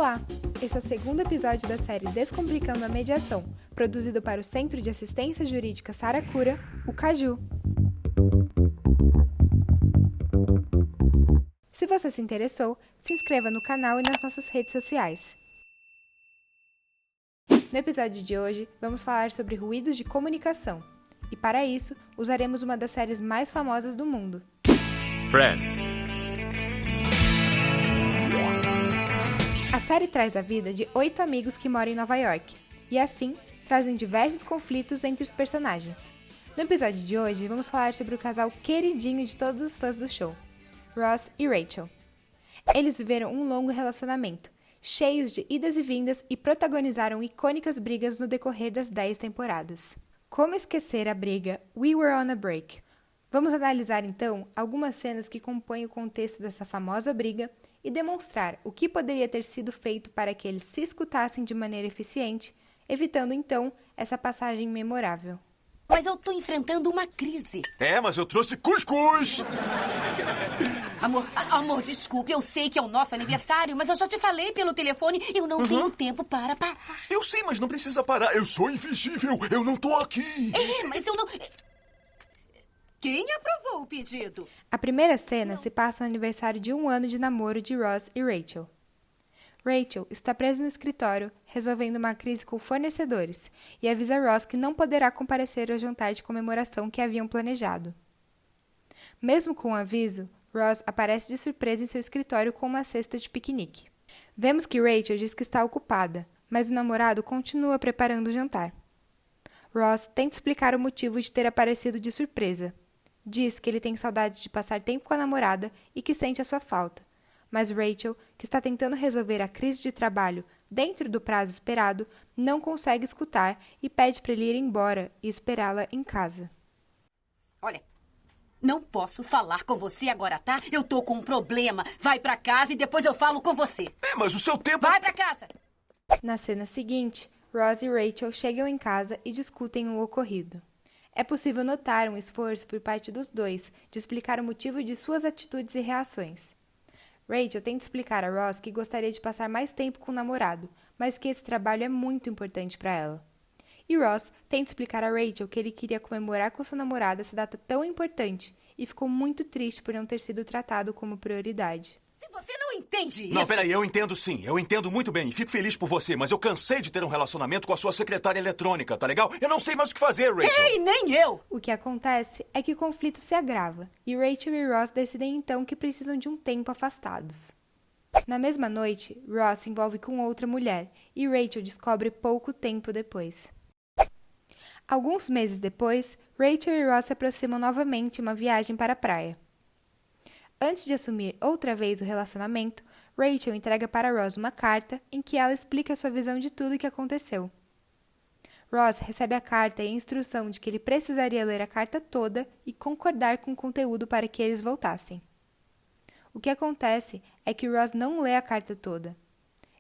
Olá! Esse é o segundo episódio da série Descomplicando a Mediação, produzido para o Centro de Assistência Jurídica Saracura, o CAJU. Se você se interessou, se inscreva no canal e nas nossas redes sociais. No episódio de hoje, vamos falar sobre ruídos de comunicação. E para isso, usaremos uma das séries mais famosas do mundo. Friends. A série traz a vida de 8 amigos que moram em Nova York, e assim, trazem diversos conflitos entre os personagens. No episódio de hoje, vamos falar sobre o casal queridinho de todos os fãs do show, Ross e Rachel. Eles viveram um longo relacionamento, cheios de idas e vindas e protagonizaram icônicas brigas no decorrer das 10 temporadas. Como esquecer a briga We Were on a Break? Vamos analisar então algumas cenas que compõem o contexto dessa famosa briga e demonstrar o que poderia ter sido feito para que eles se escutassem de maneira eficiente, evitando então essa passagem memorável. Mas eu tô enfrentando uma crise. Mas eu trouxe cuscuz! Amor, desculpe, eu sei que é o nosso aniversário, mas eu já te falei pelo telefone, eu não tenho tempo para parar. Eu sei, mas não precisa parar. Eu sou invisível, eu não tô aqui. Mas eu não... Quem aprovou o pedido? A primeira cena se passa no aniversário de 1 ano de namoro de Ross e Rachel. Rachel está presa no escritório, resolvendo uma crise com fornecedores, e avisa Ross que não poderá comparecer ao jantar de comemoração que haviam planejado. Mesmo com o aviso, Ross aparece de surpresa em seu escritório com uma cesta de piquenique. Vemos que Rachel diz que está ocupada, mas o namorado continua preparando o jantar. Ross tenta explicar o motivo de ter aparecido de surpresa. Diz que ele tem saudade de passar tempo com a namorada e que sente a sua falta. Mas Rachel, que está tentando resolver a crise de trabalho dentro do prazo esperado, não consegue escutar e pede para ele ir embora e esperá-la em casa. Olha, não posso falar com você agora, tá? Eu tô com um problema. Vai pra casa e depois eu falo com você. Mas o seu tempo... Vai pra casa! Na cena seguinte, Ross e Rachel chegam em casa e discutem o ocorrido. É possível notar um esforço por parte dos dois de explicar o motivo de suas atitudes e reações. Rachel tenta explicar a Ross que gostaria de passar mais tempo com o namorado, mas que esse trabalho é muito importante para ela. E Ross tenta explicar a Rachel que ele queria comemorar com sua namorada essa data tão importante e ficou muito triste por não ter sido tratado como prioridade. Se você não entende isso... Não, peraí, eu entendo sim. Eu entendo muito bem e fico feliz por você, mas eu cansei de ter um relacionamento com a sua secretária eletrônica, tá legal? Eu não sei mais o que fazer, Rachel. Ei, nem eu! O que acontece é que o conflito se agrava e Rachel e Ross decidem então que precisam de um tempo afastados. Na mesma noite, Ross se envolve com outra mulher e Rachel descobre pouco tempo depois. Alguns meses depois, Rachel e Ross se aproximam novamente em uma viagem para a praia. Antes de assumir outra vez o relacionamento, Rachel entrega para Ross uma carta em que ela explica sua visão de tudo o que aconteceu. Ross recebe a carta e a instrução de que ele precisaria ler a carta toda e concordar com o conteúdo para que eles voltassem. O que acontece é que Ross não lê a carta toda.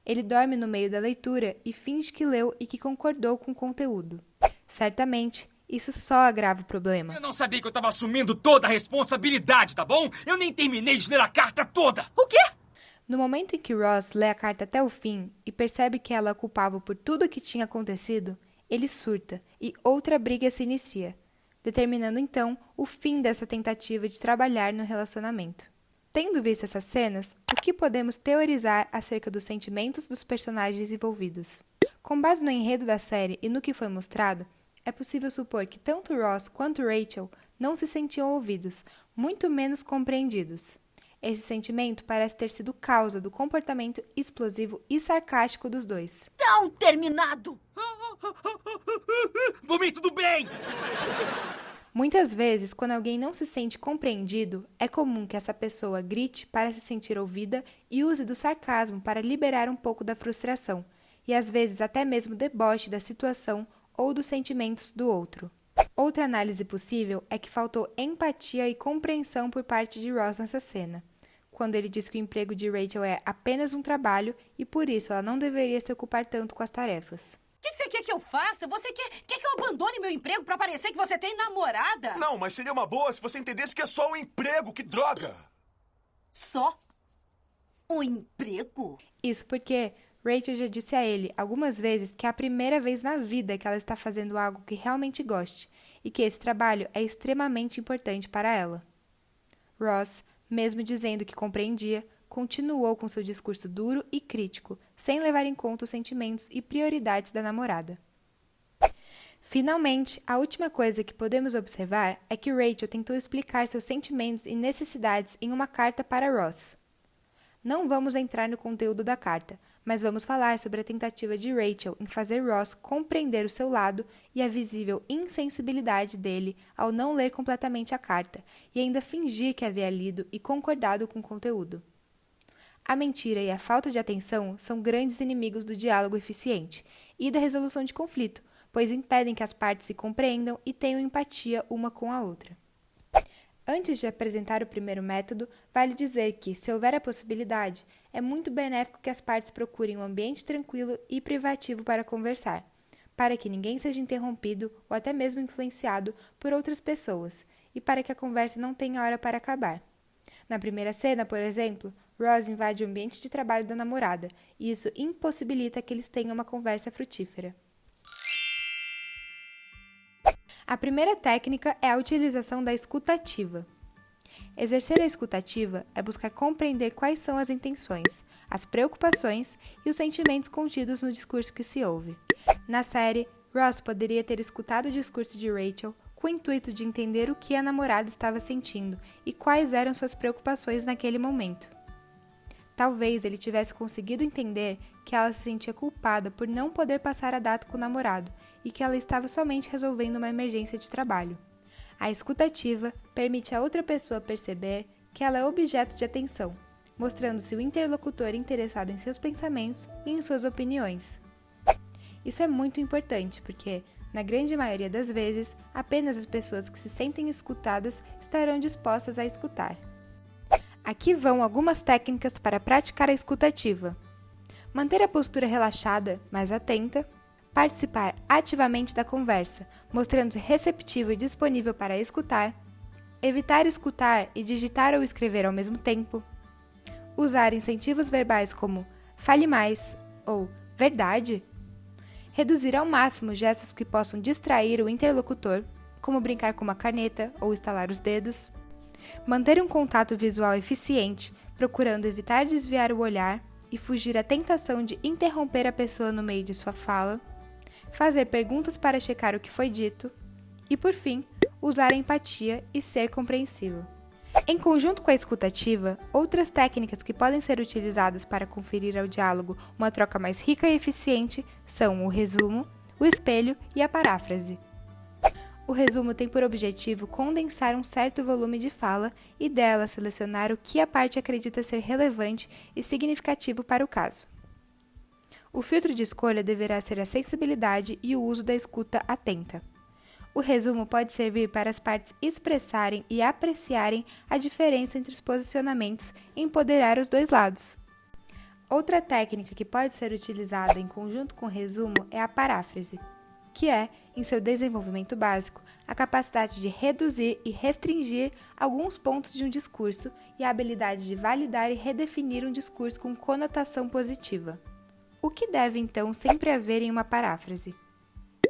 Ele dorme no meio da leitura e finge que leu e que concordou com o conteúdo. Certamente, isso só agrava o problema. Eu não sabia que eu estava assumindo toda a responsabilidade, tá bom? Eu nem terminei de ler a carta toda. O quê? No momento em que Ross lê a carta até o fim e percebe que ela é culpável por tudo o que tinha acontecido, ele surta e outra briga se inicia, determinando então o fim dessa tentativa de trabalhar no relacionamento. Tendo visto essas cenas, o que podemos teorizar acerca dos sentimentos dos personagens envolvidos? Com base no enredo da série e no que foi mostrado, é possível supor que tanto Ross quanto Rachel não se sentiam ouvidos, muito menos compreendidos. Esse sentimento parece ter sido causa do comportamento explosivo e sarcástico dos dois. Tão terminado! Por mim, tudo bem! Muitas vezes, quando alguém não se sente compreendido, é comum que essa pessoa grite para se sentir ouvida e use do sarcasmo para liberar um pouco da frustração, e às vezes até mesmo deboche da situação ou dos sentimentos do outro. Outra análise possível é que faltou empatia e compreensão por parte de Ross nessa cena, quando ele diz que o emprego de Rachel é apenas um trabalho e por isso ela não deveria se ocupar tanto com as tarefas. O que você quer que eu faça? Você quer que eu abandone meu emprego pra parecer que você tem namorada? Não, mas seria uma boa se você entendesse que é só um emprego, que droga! Só um emprego? Isso porque Rachel já disse a ele algumas vezes que é a primeira vez na vida que ela está fazendo algo que realmente goste e que esse trabalho é extremamente importante para ela. Ross, mesmo dizendo que compreendia, continuou com seu discurso duro e crítico, sem levar em conta os sentimentos e prioridades da namorada. Finalmente, a última coisa que podemos observar é que Rachel tentou explicar seus sentimentos e necessidades em uma carta para Ross. Não vamos entrar no conteúdo da carta, mas vamos falar sobre a tentativa de Rachel em fazer Ross compreender o seu lado e a visível insensibilidade dele ao não ler completamente a carta e ainda fingir que havia lido e concordado com o conteúdo. A mentira e a falta de atenção são grandes inimigos do diálogo eficiente e da resolução de conflito, pois impedem que as partes se compreendam e tenham empatia uma com a outra. Antes de apresentar o primeiro método, vale dizer que, se houver a possibilidade, é muito benéfico que as partes procurem um ambiente tranquilo e privativo para conversar, para que ninguém seja interrompido ou até mesmo influenciado por outras pessoas, e para que a conversa não tenha hora para acabar. Na primeira cena, por exemplo, Ross invade o ambiente de trabalho da namorada, e isso impossibilita que eles tenham uma conversa frutífera. A primeira técnica é a utilização da escutativa. Exercer a escutativa é buscar compreender quais são as intenções, as preocupações e os sentimentos contidos no discurso que se ouve. Na série, Ross poderia ter escutado o discurso de Rachel com o intuito de entender o que a namorada estava sentindo e quais eram suas preocupações naquele momento. Talvez ele tivesse conseguido entender que ela se sentia culpada por não poder passar a data com o namorado e que ela estava somente resolvendo uma emergência de trabalho. A escutativa permite a outra pessoa perceber que ela é objeto de atenção, mostrando-se o interlocutor interessado em seus pensamentos e em suas opiniões. Isso é muito importante porque, na grande maioria das vezes, apenas as pessoas que se sentem escutadas estarão dispostas a escutar. Aqui vão algumas técnicas para praticar a escutativa. Manter a postura relaxada, mas atenta. Participar ativamente da conversa, mostrando-se receptivo e disponível para escutar. Evitar escutar e digitar ou escrever ao mesmo tempo. Usar incentivos verbais como fale mais ou verdade. Reduzir ao máximo gestos que possam distrair o interlocutor, como brincar com uma caneta ou estalar os dedos. Manter um contato visual eficiente, procurando evitar desviar o olhar e fugir à tentação de interromper a pessoa no meio de sua fala. Fazer perguntas para checar o que foi dito. E, por fim, usar a empatia e ser compreensível. Em conjunto com a escutativa, outras técnicas que podem ser utilizadas para conferir ao diálogo uma troca mais rica e eficiente são o resumo, o espelho e a paráfrase. O resumo tem por objetivo condensar um certo volume de fala e dela selecionar o que a parte acredita ser relevante e significativo para o caso. O filtro de escolha deverá ser a sensibilidade e o uso da escuta atenta. O resumo pode servir para as partes expressarem e apreciarem a diferença entre os posicionamentos e empoderar os dois lados. Outra técnica que pode ser utilizada em conjunto com o resumo é a paráfrase, que é, em seu desenvolvimento básico, a capacidade de reduzir e restringir alguns pontos de um discurso e a habilidade de validar e redefinir um discurso com conotação positiva. O que deve, então, sempre haver em uma paráfrase?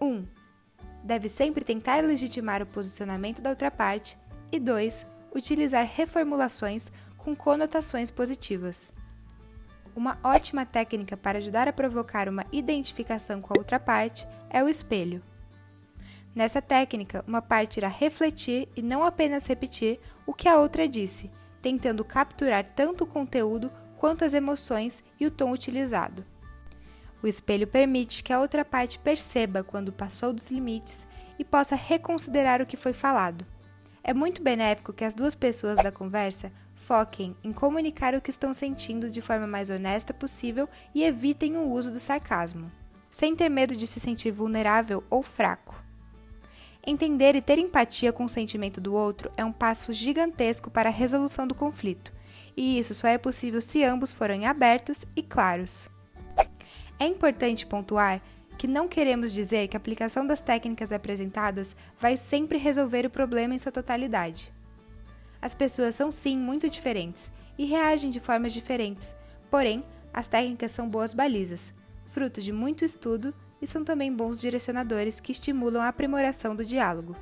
1. Deve sempre tentar legitimar o posicionamento da outra parte. E 2. Utilizar reformulações com conotações positivas. Uma ótima técnica para ajudar a provocar uma identificação com a outra parte é o espelho. Nessa técnica, uma parte irá refletir e não apenas repetir o que a outra disse, tentando capturar tanto o conteúdo quanto as emoções e o tom utilizado. O espelho permite que a outra parte perceba quando passou dos limites e possa reconsiderar o que foi falado. É muito benéfico que as duas pessoas da conversa foquem em comunicar o que estão sentindo de forma mais honesta possível e evitem o uso do sarcasmo, sem ter medo de se sentir vulnerável ou fraco. Entender e ter empatia com o sentimento do outro é um passo gigantesco para a resolução do conflito, e isso só é possível se ambos forem abertos e claros. É importante pontuar que não queremos dizer que a aplicação das técnicas apresentadas vai sempre resolver o problema em sua totalidade. As pessoas são sim muito diferentes e reagem de formas diferentes, porém, As técnicas são boas balizas, fruto de muito estudo e são também bons direcionadores que estimulam a aprimoração do diálogo.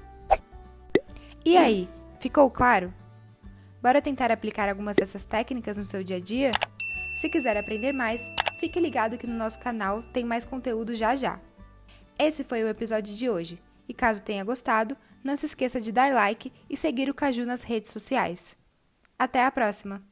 E aí, ficou claro? Bora tentar aplicar algumas dessas técnicas no seu dia a dia? Se quiser aprender mais, fique ligado que no nosso canal tem mais conteúdo já já. Esse foi o episódio de hoje, e caso tenha gostado, não se esqueça de dar like e seguir o Caju nas redes sociais. Até a próxima!